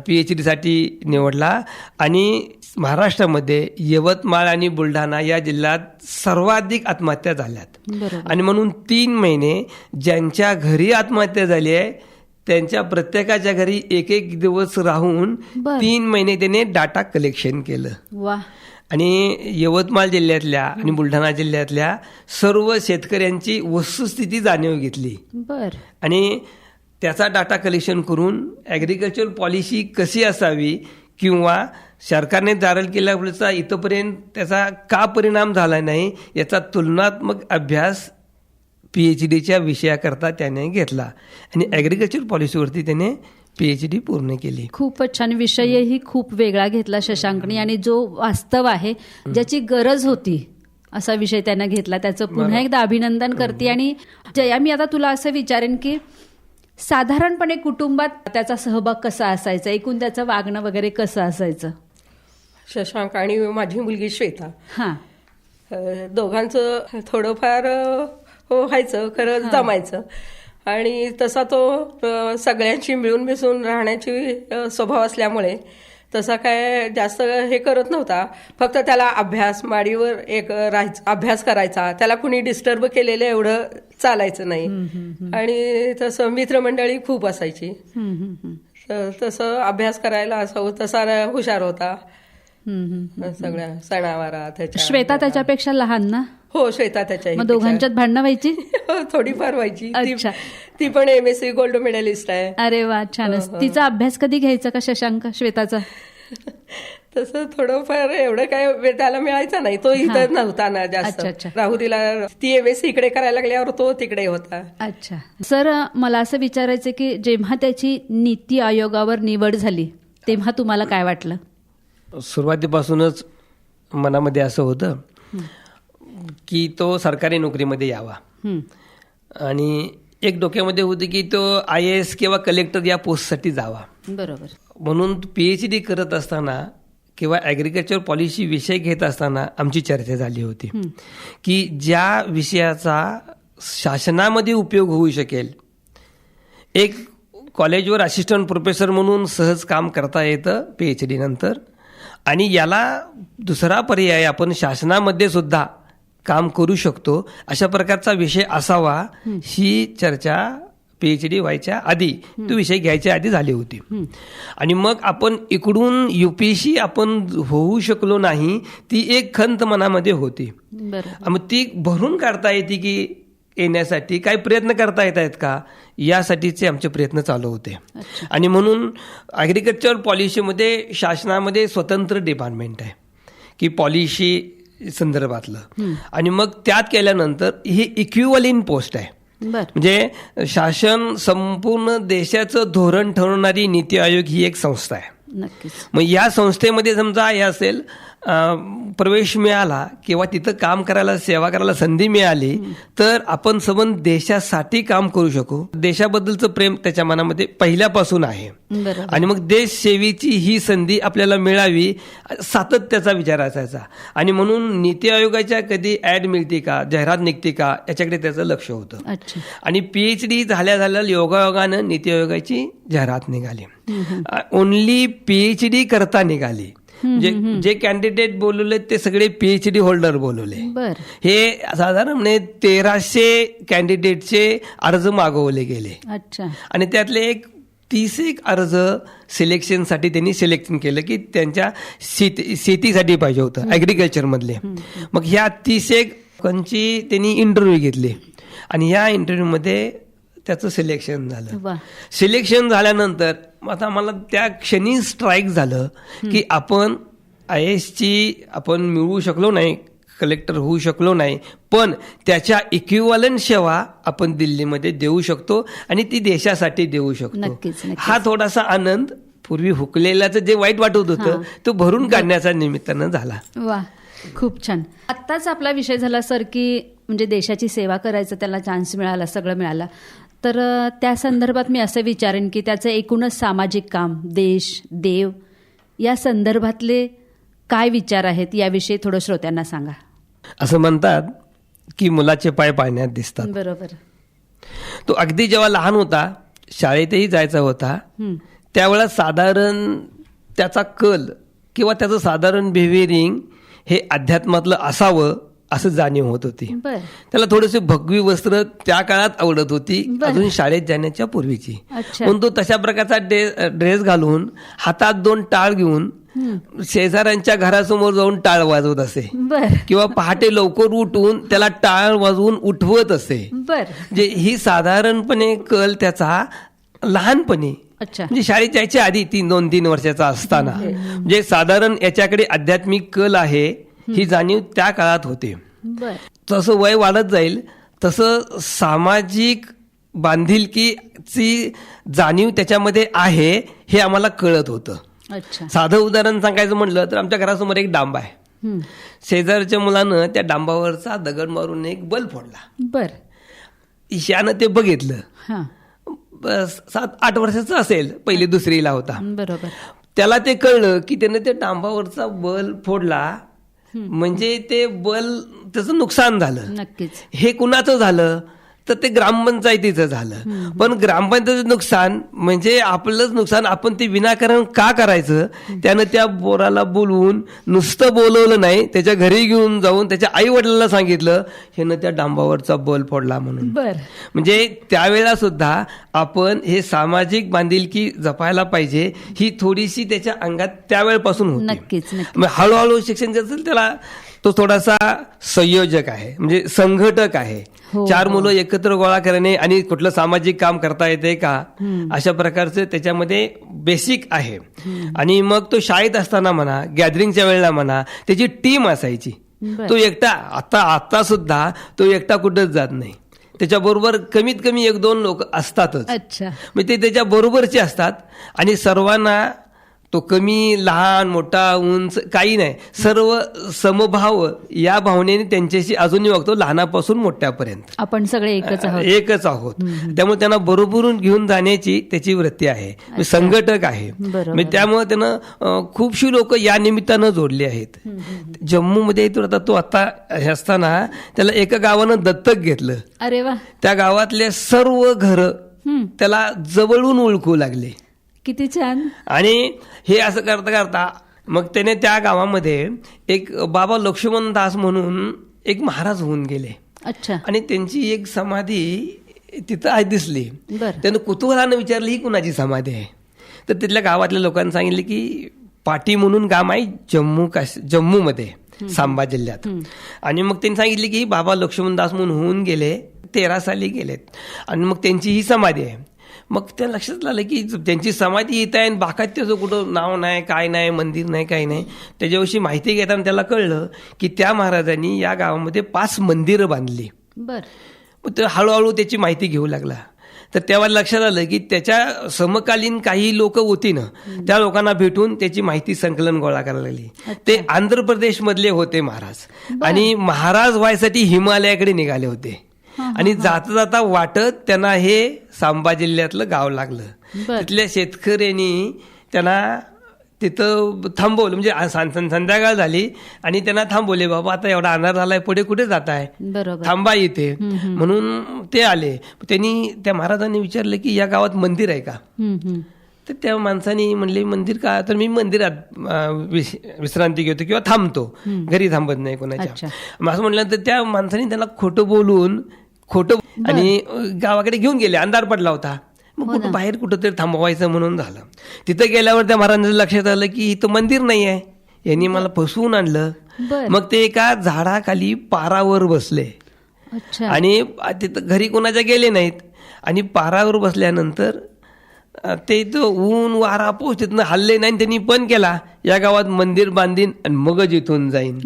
PhDसाठी निवडला. आणि महाराष्ट्रामध्ये यवतमाळ आणि बुलढाणा या जिल्ह्यात सर्वाधिक आत्महत्या झाल्यात. आणि म्हणून 3 महिने ज्यांच्या घरी आत्महत्या झाली आहे त्यांच्या प्रत्येकाच्या घरी 1-1 दिवस राहून 3 महिने त्याने डाटा कलेक्शन केलं. वा. आणि यवतमाळ जिल्ह्यातल्या आणि बुलढाणा जिल्ह्यातल्या सर्व शेतकऱ्यांची वस्तुस्थिती जाणीव घेतली. आणि त्याचा डाटा कलेक्शन करून ॲग्रिकल्चर पॉलिसी कशी असावी किंवा सरकारने जाहीर केल्याचा इथंपर्यंत त्याचा का परिणाम झाला नाही याचा तुलनात्मक अभ्यास PhDच्या विषयाकरता त्याने घेतला आणि ॲग्रिकल्चर पॉलिसीवरती त्याने PhD पूर्ण केली. खूपच छान. विषयही खूप वेगळा घेतला शशांकने आणि जो वास्तव आहे ज्याची गरज होती असा विषय त्यानं घेतला. त्याचं पुन्हा एकदा अभिनंदन करते. आणि जया, मी आता तुला असं विचारेन की साधारणपणे कुटुंबात त्याचा सहभाग कसा असायचा, एकूण त्याचं वागणं वगैरे कसं असायचं? शशांक आणि माझी मुलगी श्वेता, हां, दोघांचं थोडंफार व्हायचं, खरं जमायचं. आणि तसा तो सगळ्यांशी मिळून मिसळून राहण्याची स्वभाव असल्यामुळे तसा काय जास्त हे करत नव्हता. फक्त त्याला अभ्यास माडीवर एक राहायचं, अभ्यास करायचा, त्याला कुणी डिस्टर्ब केलेलं एवढं चालायचं नाही. आणि तसं मित्रमंडळी खूप असायची, तसं अभ्यास करायला असं तसा हुशार होता. सगळ्या सणावारात. श्वेता त्याच्यापेक्षा लहान ना? हो, श्वेता त्याच्या. मग दोघांच्यात भांडणं व्हायची? थोडीफार व्हायची. अच्छा. ती पण MSc गोल्ड मेडलिस्ट आहे. अरे वा, छानच. तिचा अभ्यास कधी घ्यायचा का शशांक, श्वेताचा? तसं थोडंफार एवढं काय त्याला मिळायचं नाही, तो इथं नव्हता ना जास्त. राहुरीला ती MSc इकडे करायला लागल्यावर तो तिकडे होता. अच्छा. सर, मला असं विचारायचं की जेव्हा त्याची नीती आयोगावर निवड झाली तेव्हा तुम्हाला काय वाटलं? सुरुवातीपासूनच मनामध्ये असं होतं की तो सरकारी नोकरीमध्ये यावा. आणि एक डोक्यामध्ये होती की तो IAS किंवा कलेक्टर या पोस्टसाठी जावा. बरोबर. म्हणून PhD करत असताना किंवा ॲग्रिकल्चर पॉलिसी विषय घेत असताना आमची चर्चा झाली होती की ज्या विषयाचा शासनामध्ये उपयोग होऊ शकेल, एक कॉलेजवर असिस्टंट प्रोफेसर म्हणून सहज काम करता येतं PhD नंतर, आणि याला दुसरा पर्याय आपण शासनामध्ये सुद्धा काम करू शकतो, अशा प्रकारचा विषय असावा, ही चर्चा PhD व्हायच्या आधी, तो विषय घ्यायच्या आधी झाली होती. आणि मग आपण इकडून UPSC आपण होऊ शकलो नाही, ती एक खंत मनामध्ये होती. मग ती भरून काढता येते की येण्यासाठी काही प्रयत्न करता येत आहेत का, यासाठीचे आमचे प्रयत्न चालू होते. आणि म्हणून ॲग्रिकल्चर पॉलिसीमध्ये शासनामध्ये स्वतंत्र डिपार्टमेंट आहे की पॉलिसी संदर्भातलं, आणि मग त्यात केल्यानंतर ही इक्विव्हॅलेंट पोस्ट आहे. म्हणजे शासन संपूर्ण देशाचं धोरण ठरवणारी नीती आयोग ही एक संस्था आहे. मग या संस्थेमध्ये समजा हे असेल, प्रवेश मिळाला किंवा तिथं काम करायला, सेवा करायला संधी मिळाली, तर आपण संबंध देशासाठी काम करू शकू. देशाबद्दलचं प्रेम त्याच्या मनामध्ये पहिल्यापासून आहे, आणि मग देश सेवेची ही संधी आपल्याला मिळावी, सातत्याचा विचार असायचा. आणि म्हणून नीती आयोगाच्या कधी ऍड मिळते का, जाहिरात निघते का, याच्याकडे त्याचं लक्ष होतं. आणि PhD झाल्या योगायोगानं नीती आयोगाची जाहिरात निघाली. ओनली PhD करता निघाली. जे कॅन्डिडेट बोलवले ते सगळे PhD होल्डर बोलवले. हे साधारण 1300 कॅन्डिडेटचे अर्ज मागवले गेले, आणि त्यातले 30 अर्ज सिलेक्शनसाठी त्यांनी सिलेक्शन केलं की त्यांच्या शेतीसाठी पाहिजे होतं, ॲग्रिकल्चर मधले. मग ह्या 30 लोकांची त्यांनी इंटरव्ह्यू घेतले, आणि ह्या इंटरव्ह्यूमध्ये त्याचं सिलेक्शन झालं. सिलेक्शन झाल्यानंतर आता मला त्या क्षणी स्ट्राईक झालं की आपण IASची आपण मिळवू शकलो नाही, कलेक्टर होऊ शकलो नाही, पण त्याच्या इक्विव्हॅलंट सेवा आपण दिल्लीमध्ये देऊ शकतो, आणि ती देशासाठी देऊ शकतो. हा थोडासा आनंद पूर्वी हुकलेल्याचं जे वाईट वाटत होतं तो भरून काढण्याचा निमित्तानं झाला. वा, खूप छान. आत्ताच आपला विषय झाला सर की म्हणजे देशाची सेवा करायचं त्याला चान्स मिळाला, सगळं मिळालं, तर त्या संदर्भात मी असं विचारेन की त्याचं एकूणच सामाजिक काम, देश, देव या संदर्भातले काय विचार आहेत याविषयी थोडं श्रोत्यांना सांगा. असं म्हणतात की मुलाचे पाय पाळण्यात दिसतात. बरोबर. तो अगदी जेव्हा लहान होता, शाळेतही जायचा होता, त्यावेळेला साधारण त्याचा कल किंवा त्याचं साधारण बिहेविअरिंग हे अध्यात्मातलं असावं असं जाणीव होत होती. त्याला थोडेसे भगवी वस्त्र त्या काळात आवडत होती, अजून शाळेत जाण्याच्या पूर्वीची. पण तो तशा प्रकारचा ड्रेस घालून, हातात 2 टाळ घेऊन शेजाऱ्यांच्या घरासमोर जाऊन टाळ वाजवत असे, किंवा पहाटे लवकर उठून त्याला टाळ वाजवून उठवत असे. म्हणजे ही साधारणपणे कल त्याचा लहानपणी, म्हणजे शाळेत जायच्या आधी 2-3 वर्षाचा असताना, म्हणजे साधारण याच्याकडे आध्यात्मिक कल आहे ही जाणीव त्या काळात होते. तसं वय वाढत जाईल तसं सामाजिक बांधिलकीची जाणीव त्याच्यामध्ये आहे हे आम्हाला कळत होतं. साधं उदाहरण सांगायचं म्हटलं तर आमच्या घरासमोर एक डांब आहे. शेजारच्या मुलानं त्या डांबावरचा दगड मारून एक बल्ब फोडला. ईशानं ते बघितलं. 7-8 वर्षाचा असेल, पहिली दुसरीला होता. त्याला ते कळलं की त्यानं त्या डांबावरचा बल्ब फोडला, म्हणजे ते बल्ब त्याचं नुकसान झालं. हे कुणाचं झालं तर ते ग्रामपंचायतीचं झालं. पण ग्रामपंचायतीचं नुकसान म्हणजे आपलंच नुकसान, आपण ते विनाकारण का करायचं. त्यानं त्या पोराला बोलवून, नुसतं बोलवलं नाही, त्याच्या घरी घेऊन जाऊन त्याच्या आई वडिलांना सांगितलं ह्यानं त्या डांबावरचा बल्ब फोडला म्हणून. म्हणजे त्यावेळेला सुद्धा आपण हे सामाजिक बांधिलकी जपायला पाहिजे, ही थोडीशी त्याच्या अंगात त्यावेळेपासून होती. हळूहळू शिक्षण जे असेल त्याला तो थोडासा संयोजक आहे, म्हणजे संघटक आहे. 4 मुलं एकत्र गोळा करणे आणि कुठलं सामाजिक काम करता येते का, अशा प्रकारचं त्याच्यामध्ये बेसिक आहे. आणि मग तो शाळेत असताना म्हणा, गॅदरिंगच्या वेळेला म्हणा, त्याची टीम असायची. तो एकटा, आता सुद्धा तो एकटा कुठंच जात नाही, त्याच्याबरोबर कमीत कमी 1-2 लोक असतातच. म्हणजे ते त्याच्या बरोबरचे असतात, आणि सर्वांना तो कमी लहान मोठा उंच काही नाही, सर्व समभाव या भावनेने त्यांच्याशी अजूनही वागतो, लहानापासून मोठ्यापर्यंत आपण सगळे एकच आहोत. एकच आहोत. त्यामुळे त्यांना बरोबरून घेऊन जाण्याची त्याची वृत्ती आहे, संघटक आहे. बरोबर. त्यामुळे त्यानं खूपशी लोक या निमित्तानं जोडली आहेत. जम्मूमध्ये तो आता हे असताना त्याला एका गावानं दत्तक घेतलं. अरे वा, त्या गावातले सर्व घरं त्याला जवळून ओळखू लागले. किती छान. आणि हे असं करता करता मग त्याने त्या गावामध्ये एक बाबा लक्ष्मण दास म्हणून एक महाराज होऊन गेले. अच्छा. आणि त्यांची एक समाधी तिथं आज दिसली. बरं. त्यानं कुतूहलानं विचारलं ही कुणाची समाधी आहे. तर तिथल्या गावातल्या लोकांनी सांगितले की पाटी म्हणून गाव आहे जम्मूमध्ये, सांबा जिल्ह्यात. आणि मग त्यांनी सांगितले की बाबा लक्ष्मणदास म्हणून होऊन गेले, 13 साली गेलेत, आणि मग त्यांची ही समाधी आहे. मग त्या लक्षात आलं की त्यांची समाधी इथं आहे आणि बाकात त्याचं कुठं नाव नाही, काय नाही, मंदिर नाही, काही नाही. त्याच्याविषयी माहिती घेताना त्याला कळलं की त्या महाराजांनी या गावामध्ये 5 मंदिरं बांधली. बर. मग ते हळूहळू त्याची माहिती घेऊ लागला. तर तेव्हा लक्षात आलं की त्याच्या समकालीन काही लोक होती ना, त्या लोकांना भेटून त्याची माहिती संकलन गोळा करायला लागली. ते आंध्र प्रदेश मधले होते महाराज, आणि महाराज व्हायसाठी हिमालयाकडे निघाले होते. आणि जाता जाता वाटत त्यांना हे सांबा जिल्ह्यातलं गाव लागलं. तिथल्या शेतकऱ्यांनी त्यांना तिथं थांबवलं, म्हणजे संध्याकाळ झाली आणि त्यांना थांबवले, बाबा आता एवढा अंधार झालाय, पुढे कुठे जात आहे, बरोबर, थांबा इथे. म्हणून ते आले. त्यांनी त्या महाराजांनी विचारलं की या गावात मंदिर आहे का. तर त्या माणसाने म्हणले मंदिर का, तर मी मंदिरात विश्रांती घेतो किंवा थांबतो, घरी थांबत नाही कोणाच्या. असं म्हटलं तर त्या माणसाने त्याला खोटं बोलून आणि गावाकडे घेऊन गेले. अंधार पडला होता, मग कुठं बाहेर कुठंतरी थांबवायचं म्हणून झालं. तिथं गेल्यावर त्या महाराजांच्या लक्षात आलं की इथं मंदिर नाही आहे, यांनी मला फसवून आणलं. मग ते एका झाडाखाली पारावर बसले. आणि तिथं घरी कोणाच्या गेले नाहीत. आणि पारावर बसल्यानंतर ते ऊन वारा पाऊस तिथनं हल्ले नाही. त्यांनी पण केला, या गावात मंदिर बांधीन आणि मगच इथून जाईन.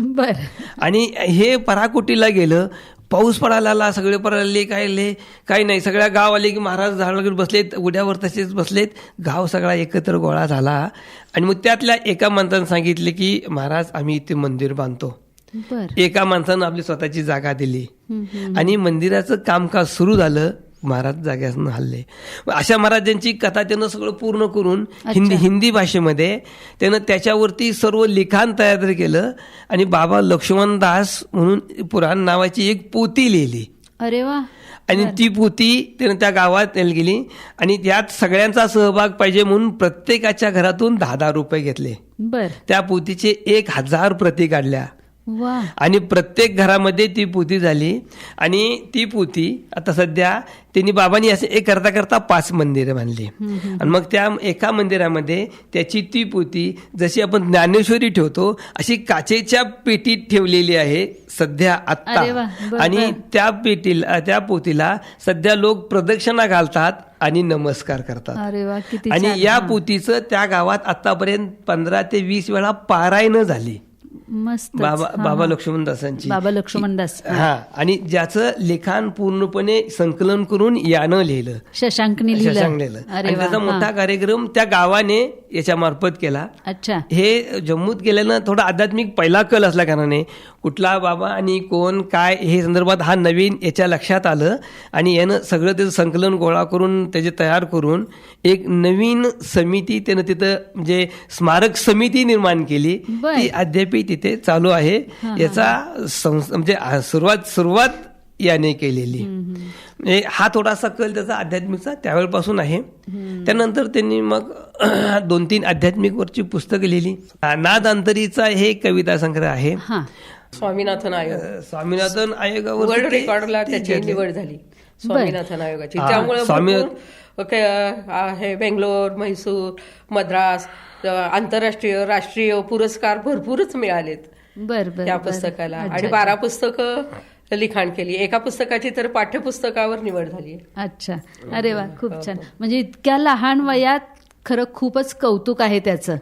आणि हे पराकोटीला गेलं. पाऊस पडायला आला, सगळे पडायले, काही नाही. सगळ्या गाव आले की महाराज झाडावर बसलेत, उड्यावर तसेच बसलेत. गाव सगळा एकत्र गोळा झाला. आणि मग त्यातल्या एका माणसानं सांगितले की महाराज आम्ही इथे मंदिर बांधतो. एका माणसानं आपली स्वतःची जागा दिली आणि मंदिराचं कामकाज सुरू झालं. महाराज जाग्यासन हल्ले. अशा महाराजांची कथा त्यानं सगळं पूर्ण करून हिंदी भाषेमध्ये त्यानं त्याच्यावरती सर्व लिखाण तयार केलं. आणि बाबा लक्ष्मण दास म्हणून पुराण नावाची एक पोथी लिहिली. अरे वा. आणि ती पोथी त्यानं त्या गावात गेली. आणि त्यात सगळ्यांचा सहभाग पाहिजे म्हणून प्रत्येकाच्या घरातून 10,000 रुपये घेतले. त्या पोथीचे 1,000 प्रती काढल्या. आणि प्रत्येक घरामध्ये ती पोथी झाली. आणि ती पोथी आता सध्या त्यांनी बाबांनी असे एक करता करता 5 मंदिरं बांधली. आणि मग त्या एका मंदिरामध्ये त्याची ती पोथी जशी आपण ज्ञानेश्वरी ठेवतो अशी काचेच्या पेटीत ठेवलेली आहे सध्या आत्ता. आणि त्या पोथीला सध्या लोक प्रदक्षिणा घालतात आणि नमस्कार करतात. आणि या पोथीचं त्या गावात आतापर्यंत 15 ते 20 वेळा पारायण झाली. मस्त. बाबा लक्ष्मणदासांची. बाबा लक्ष्मणदास. आणि ज्याचं लिखाण पूर्णपणे संकलन करून यानं लिहिलं, शशांकने लिहिलं. आणि त्याचा मोठा कार्यक्रम त्या गावाने याच्या मार्फत केला. अच्छा. हे जम्मूत गेल्यानं थोडा आध्यात्मिक पहिला कल असल्या कारणाने कुठला बाबा आणि कोण काय हे संदर्भात हा नवीन याच्या लक्षात आलं. आणि यानं सगळं त्याचं संकलन गोळा करून त्याचे तयार करून एक नवीन समिती त्यानं तिथं म्हणजे स्मारक समिती निर्माण केली. ती अद्यापही तिथे चालू आहे. याचा म्हणजे सुरुवात याने केलेली. हा थोडासा कल त्याचा आध्यात्मिकचा त्यावेळेपासून आहे. त्यानंतर त्यांनी मग 2-3 आध्यात्मिक वरची पुस्तकं लिहिली. नाद अंतरीचा हे कविता संग्रह आहे. स्वामीनाथन आयोगावर वर्ल्ड रेकॉर्डला त्याची निवड झाली, स्वामीनाथन आयोगाची. त्यामुळे हे बेंगलोर, म्हैसूर, मद्रास आंतरराष्ट्रीय राष्ट्रीय पुरस्कार भरपूरच मिळालेत त्या पुस्तकाला. आणि 12 पुस्तकं लिखाण केली. एका पुस्तकाची तर पाठ्यपुस्तकावर निवड झाली. अच्छा. अरे वा, खूप छान. म्हणजे इतक्या लहान वयात खरं खूपच कौतुक आहे त्याचं.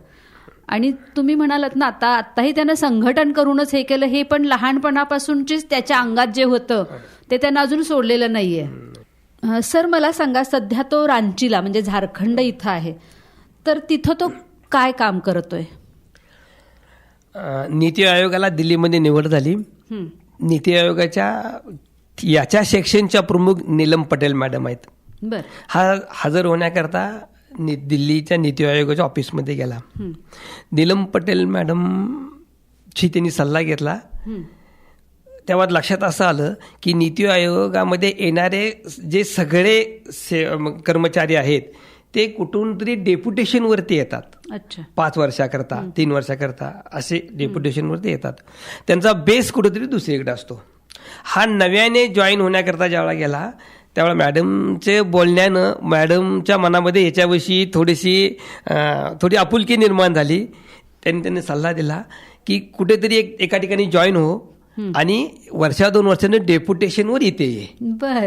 आणि तुम्ही म्हणालात ना आताही त्यानं संघटन करूनच हे केलं, हे पण लहानपणापासूनचीच त्याच्या अंगात जे होतं ते त्यानं अजून सोडलेलं नाहीये. सर मला सांगा, सध्या तो रांचीला म्हणजे झारखंड इथं आहे, तर तिथं तो काय काम करतोय? नीती आयोगाला दिल्लीमध्ये निवड झाली. हं. नीती आयोगाच्या याच्या सेक्शनच्या प्रमुख नीलम पटेल मॅडम आहेत. बर. हा हजर होण्याकरता दिल्लीच्या नीती आयोगाच्या ऑफिसमध्ये गेला. हं. नीलम पटेल मॅडमशी त्यांनी सल्ला घेतला. हं. तेव्हा लक्षात असं आलं की नीती आयोगामध्ये येणारे जे सगळे कर्मचारी आहेत ते कुठून तरी डेप्युटेशनवरती येतात. अच्छा. 5 वर्षाकरता 3 वर्षाकरता असे डेप्युटेशनवरती येतात. त्यांचा बेस कुठेतरी दुसरीकडे असतो. हा नव्याने जॉईन होण्याकरता ज्यावेळेला गेला त्यावेळेला मॅडमचे बोलण्यानं मॅडमच्या मनामध्ये याच्याविषयी थोडी आपुलकी निर्माण झाली. त्यांनी सल्ला दिला की कुठेतरी एका ठिकाणी जॉईन हो आणि 1-2 वर्षानं डेप्युटेशनवर इथे ये. बर.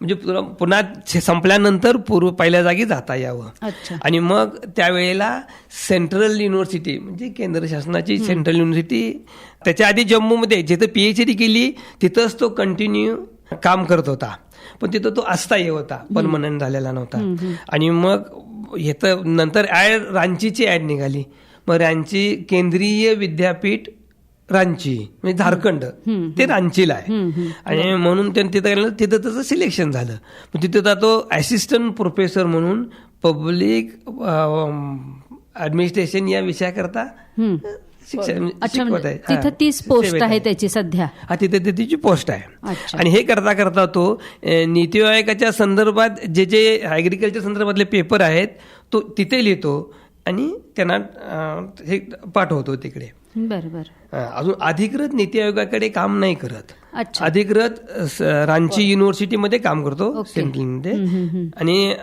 म्हणजे पुन्हा संपल्यानंतर पहिल्या जागी जाता यावं. अच्छा. आणि मग त्यावेळेला सेंट्रल युनिव्हर्सिटी म्हणजे केंद्र शासनाची सेंट्रल युनिव्हर्सिटी, त्याच्या आधी जम्मूमध्ये जिथं PhD केली तिथंच तो कंटिन्यू काम करत होता. पण तिथं तो अस्थायी होता, परमनंट झालेला नव्हता. आणि मग इथं नंतर रांचीची ॲड निघाली. मग रांची केंद्रीय विद्यापीठ रांची म्हणजे झारखंड ते रांचीला आहे. आणि म्हणून तिथं त्याचं सिलेक्शन झालं. मग तिथं तो असिस्टंट प्रोफेसर म्हणून पब्लिक ॲडमिनिस्ट्रेशन या विषयाकरता शिक्षण शिकवत आहे. तिथं 30 पोस्ट आहे त्याची सध्या. हा, तिथे तिची पोस्ट आहे. अच्छा. आणि हे करता करता तो नीती आयोगाच्या संदर्भात जे ॲग्रिकल्चर संदर्भातले पेपर आहेत तो तिथे लिहितो आणि त्यांना हे पाठवतो तिकडे. बरं बरं. अजून अधिकृत नीती आयोगाकडे काम नाही करत. अच्छा. अधिकृत रांची युनिव्हर्सिटीमध्ये काम करतो सेंट्रलमध्ये. आणि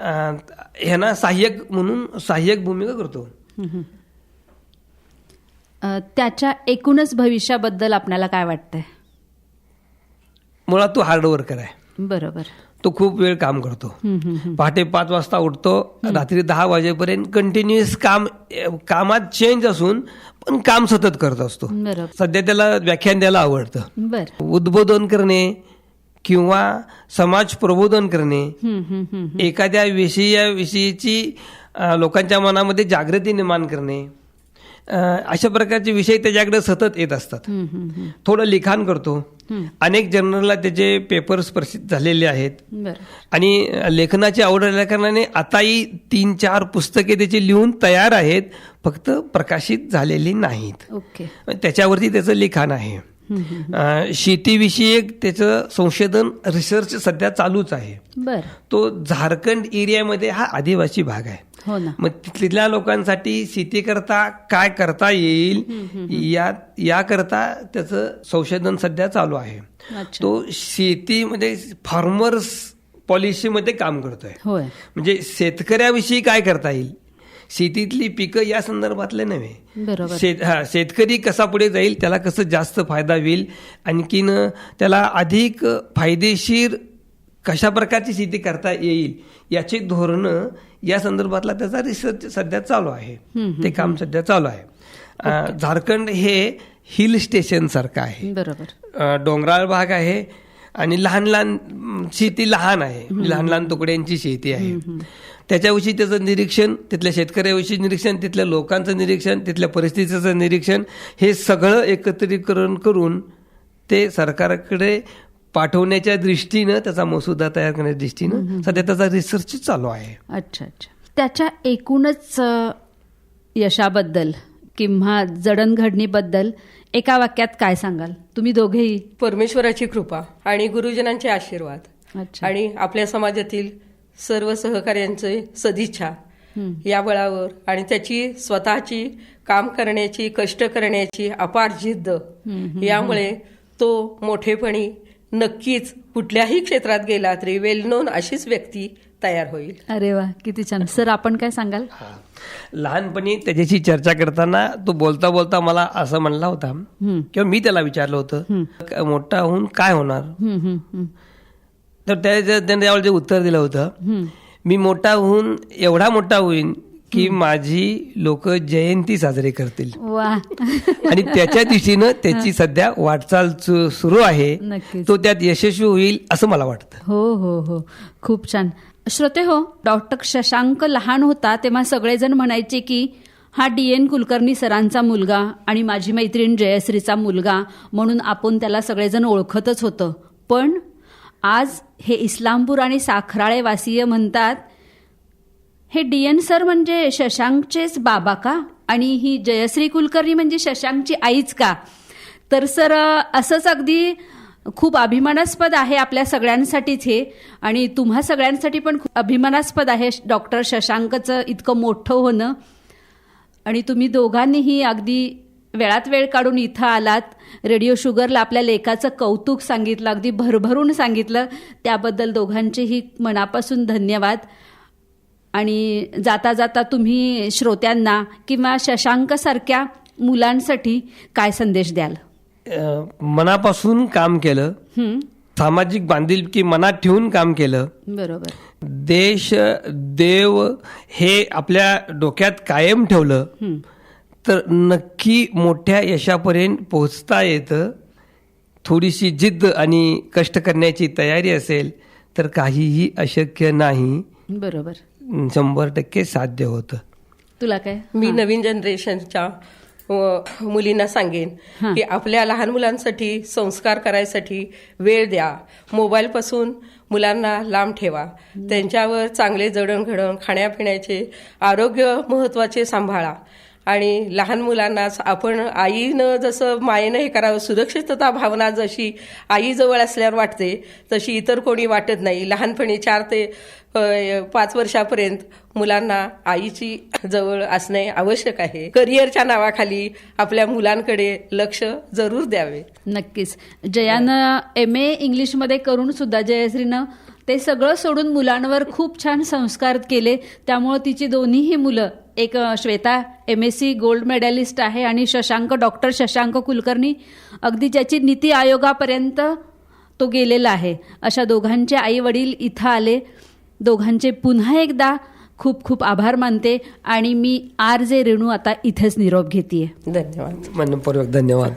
ह्यांना सहाय्यक भूमिका करतो. त्याच्या एकूणच भविष्याबद्दल आपल्याला काय वाटतंय? मुळात तो हार्डवर्कर आहे. बरोबर. तो खूप वेळ काम करतो. पहाटे 5 वाजता उठतो, रात्री 10 वाजेपर्यंत कंटिन्युअस कामात चेंज असून पण काम सतत करत असतो. बरोबर. सध्या त्याला व्याख्यान द्यायला आवडतं. बर. उद्बोधन करणे किंवा समाज प्रबोधन करणे, एखाद्या विषयाविषयीची लोकांच्या मनामध्ये जागृती निर्माण करणे, अशा प्रकारचे विषय त्याच्याकडे सतत येत असतात. थोडं लिखाण करतो. अनेक जर्नलला त्याचे पेपर्स प्रसिद्ध झालेले आहेत. आणि लेखनाची आवड असल्या कारणाने आताही 3-4 पुस्तके त्याची लिहून तयार आहेत, फक्त प्रकाशित झालेली नाहीत. ओके. त्याच्यावरती त्याचं लिखाण आहे. शेतीविषयक त्याचं संशोधन रिसर्च सध्या चालूच आहे. बर. तो झारखंड एरियामध्ये हा आदिवासी भाग आहे. हो ना. मग तिथल्या लोकांसाठी शेती करता काय करता येईल याकरता त्याचं संशोधन सध्या चालू आहे. तो शेतीमध्ये फार्मर्स पॉलिसीमध्ये काम करतोय. होय. म्हणजे शेतकऱ्याविषयी काय करता येईल, शेतीतली पिकं या संदर्भातले नव्हे. बरोबर. शेतकरी कसा पुढे जाईल, त्याला कसं जास्त फायदा होईल, आणखीन त्याला अधिक फायदेशीर कशा प्रकारची शेती करता येईल याची धोरणं या संदर्भातला त्याचा रिसर्च सध्या चालू आहे. ते काम सध्या चालू आहे. झारखंड हे हिल स्टेशन सारखं आहे. बरोबर. डोंगराळ भाग आहे आणि लहान शेती लहान आहे, लहान तुकड्यांची शेती आहे. त्याच्याविषयी त्याचं निरीक्षण, तिथल्या शेतकऱ्याविषयी निरीक्षण, तिथल्या लोकांचं निरीक्षण, तिथल्या परिस्थितीचं निरीक्षण, हे सगळं एकत्रीकरण करून ते सरकारकडे पाठवण्याच्या दृष्टीनं, त्याचा मसुदा तयार करण्याच्या दृष्टीनं सध्या त्याचा रिसर्च चालू आहे. अच्छा अच्छा. त्याच्या एकूणच यशाबद्दल किंवा जडणघडणीबद्दल एका वाक्यात काय सांगाल तुम्ही दोघेही? परमेश्वराची कृपा आणि गुरुजनांचे आशीर्वाद. अच्छा. आणि आपल्या समाजातील सर्व सहकार्यांचे सदिच्छा या बळावर आणि त्याची स्वतःची काम करण्याची, कष्ट करण्याची अपार जिद्द, यामुळे तो मोठेपणी नक्कीच कुठल्याही क्षेत्रात गेला तरी वेल नोन अशीच व्यक्ती तयार होईल. अरे वा, किती छान. सर, आपण काय सांगाल? लहानपणी त्याच्याशी चर्चा करताना तो बोलता बोलता मला असं म्हणला होता, किंवा मी त्याला विचारलं होतं, मोठा होऊन काय होणार? तर त्याने त्यावेळेला जे उत्तर दिलं होतं, मी मोठा होऊन एवढा मोठा होईन की माझी लोक जयंती साजरी करतील. वा. आणि त्याच्या दिशेनं त्याची सध्या वाटचाल सुरू आहे. नक्कीच. तो त्यात यशस्वी होईल असं मला वाटतं. हो हो हो, खूप छान. श्रोते हो, डॉक्टर शशांक लहान होता तेव्हा सगळेजण म्हणायचे की हा DN कुलकर्णी सरांचा मुलगा आणि माझी मैत्रीण जयश्रीचा मुलगा म्हणून आपण त्याला सगळेजण ओळखतच होतं. पण आज हे इस्लामपूर आणि साखराळे वासीय म्हणतात, हे DN सर म्हणजे शशांकचेच बाबा का? आणि ही जयश्री कुलकर्णी म्हणजे शशांकची आईच का? तर सर असंच अगदी खूप अभिमानास्पद आहे आपल्या सगळ्यांसाठीच हे, आणि तुम्हा सगळ्यांसाठी पण खूप अभिमानास्पद आहे डॉक्टर शशांकचं इतकं मोठं होणं. आणि तुम्ही दोघांनीही अगदी वेळात वेळ काढून इथं आलात, रेडिओ शुगरला आपल्या लेखाचं कौतुक सांगितलं, अगदी भरभरून सांगितलं. त्याबद्दल दोघांचेही मनापासून धन्यवाद. आणि जाता जाता तुम्ही श्रोत्यांना किंवा शशांकसारख्या मुलांसाठी काय संदेश द्याल? मनापासून काम केलं, सामाजिक बांधिलकी मनात ठेवून काम केलं, बरोबर, देश देव हे आपल्या डोक्यात कायम ठेवलं तर नक्की मोठ्या यशापर्यंत पोहोचता येतं. थोडीशी जिद्द आणि कष्ट करण्याची तयारी असेल तर काहीही अशक्य नाही, बरोबर, 100% साध्य होतं. तुला काय? मी नवीन जनरेशनच्या मुलींना सांगेन की आपल्या लहान मुलांसाठी संस्कार करायसाठी वेळ द्या. मोबाईलपासून मुलांना लांब ठेवा. त्यांच्यावर चांगले जडणघडण, खाण्यापिण्याचे, आरोग्य महत्त्वाचे सांभाळा. आणि लहान मुलांना आपण आईनं जसं मायेनं हे करावं, सुरक्षितता भावना जशी आईजवळ असल्यावर वाटते तशी इतर कोणी वाटत नाही. लहानपणी 4 ते 5 वर्षापर्यंत मुलांना आईची जवळ असणे आवश्यक आहे. करिअरच्या नावाखाली आपल्या मुलांकडे लक्ष जरूर द्यावे. नक्कीच. जयानं MA इंग्लिशमध्ये करून सुद्धा जयश्रीनं ते सगळं सोडून मुलांवर खूप छान संस्कार केले. त्यामुळं तिची दोन्हीही मुलं, एक श्वेता MSc गोल्ड मेडलिस्ट आहे आणि शशांक डॉक्टर शशांक कुलकर्णी अगदी ज्याची नीती आयोगापर्यंत तो गेलेला आहे, अशा दोघांचे आई वडील इथं आले. दोघांचे पुन्हा एकदा खूप खूप आभार मानते आणि मी RJ रेणू आता इथेच निरोप घेते. धन्यवाद. मनपूर्वक धन्यवाद.